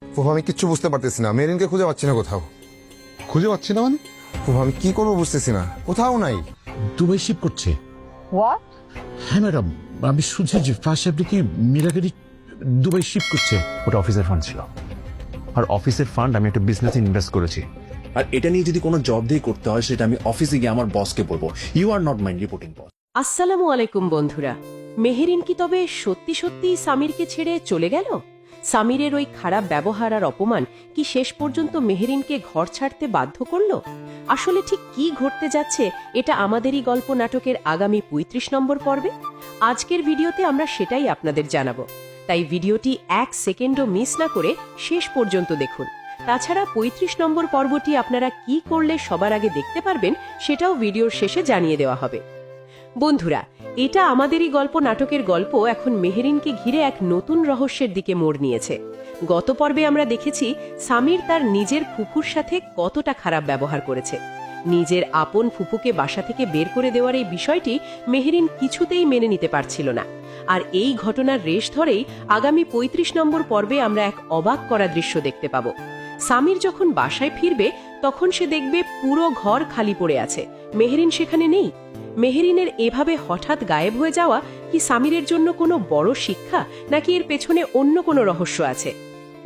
ফুফা আমি কিচ্ছু বুঝতে পারতেছি না, মেরিনকে খুঁজে পাচ্ছি না কোথাও। খুঁজে পাচ্ছি না মানে? ফুফা আমি কি করবো বুঝতেছি না, কোথাও নাই। দুবাই শিপ করছে। হোয়াট? হ্যাঁ ম্যাডাম, আমি শুনছি যে ফার্স্ট অ্যাপ্লিকে মিরাগাড়ি দুবাই শিপ করছে। ওটা অফিসের ফান্ড ছিল, আর অফিসের ফান্ড আমি একটা বিজনেসে ইনভেস্ট করেছি। আর এটা নিয়ে যদি কোনো জব দিয়ে করতে হয় সেটা আমি অফিসে গিয়ে আমার বসকে বলবো। You are not my reporting boss. আসসালামু আলাইকুম বন্ধুরা। মেহেরিন কি তবে সত্যি সত্যি সামিরকে ছেড়ে চলে গেল? সামিরের ওই খারাপ ব্যবহার আর অপমান কি শেষ পর্যন্ত মেহেরিনকে ঘর ছাড়তে বাধ্য করল? আসলে ঠিক কি ঘটতে যাচ্ছে এটা আমাদেরই গল্প নাটকের আগামী ৩৫ নম্বর পর্বে। আজকের ভিডিওতে আমরা সেটাই আপনাদের জানাবো, তাই ভিডিওটি ১ সেকেন্ডও মিস না করে শেষ পর্যন্ত দেখুন। তাছাড়া ৩৫ নম্বর পর্বটি আপনারা কি করলে সবার আগে দেখতে পারবেন সেটাও ভিডিওর শেষে জানিয়ে দেওয়া হবে। বন্ধুরা, এটা আমাদেরই গল্প নাটকের গল্প এখন মেহেরিনকে ঘিরে এক নতুন রহস্যের দিকে মোড় নিয়েছে। গত পর্বে আমরা দেখেছি সামির তার নিজের ফুফুর সাথে কতটা খারাপ ব্যবহার করেছে। নিজের আপন ফুফুকে বাসা থেকে বের করে দেওয়ার এই বিষয়টি মেহেরিন কিছুতেই মেনে নিতে পারছিল না। আর এই ঘটনার রেশ ধরেই আগামী ৩৫ নম্বর পর্বে আমরা এক অবাক করা দৃশ্য দেখতে পাব। সামির যখন বাসায় ফিরবে তখন সে দেখবে পুরো ঘর খালি পড়ে আছে, মেহেরিন সেখানে নেই। মেহেরিনের এভাবে হঠাৎ গায়েব হয়ে যাওয়া কি সামিরের জন্য কোনো বড় শিক্ষা, নাকি এর পেছনে অন্য কোনো রহস্য আছে?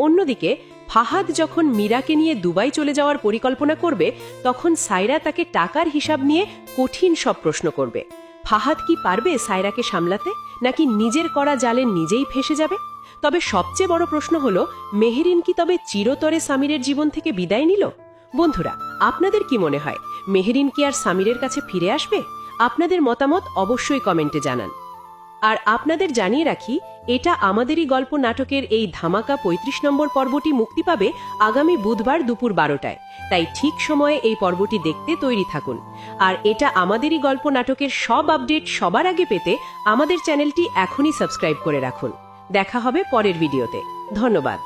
অন্যদিকে ফাহাদ যখন মীরাকে নিয়ে দুবাই চলে যাওয়ার পরিকল্পনা করবে তখন সায়রা তাকে টাকার হিসাব নিয়ে কঠিন সব প্রশ্ন করবে। ফাহাদ কি পারবে সায়রাকে সামলাতে, নাকি নিজের করা জালে নিজেই ফেসে যাবে? তবে সবচেয়ে বড় প্রশ্ন হলো, মেহেরিন কি তবে চিরতরে সামিরের জীবন থেকে বিদায় নিল? বন্ধুরা, আপনাদের কি মনে হয়, মেহেরিন কি আর সামিরের কাছে ফিরে আসবে? আপনাদের মতামত অবশ্যই কমেন্টে জানান। আর আপনাদের জানিয়ে রাখি, এটা আমাদেরই গল্প নাটকের এই ধামাকা ৩৫ নম্বর পর্বটি মুক্তি পাবে আগামী বুধবার দুপুর ১২টায়, তাই ঠিক সময়ে এই পর্বটি দেখতে তৈরি থাকুন। আর এটা আমাদেরই গল্প নাটকের সব আপডেট সবার আগে পেতে আমাদের চ্যানেলটি এখনই সাবস্ক্রাইব করে রাখুন। দেখা হবে পরের ভিডিওতে। ধন্যবাদ।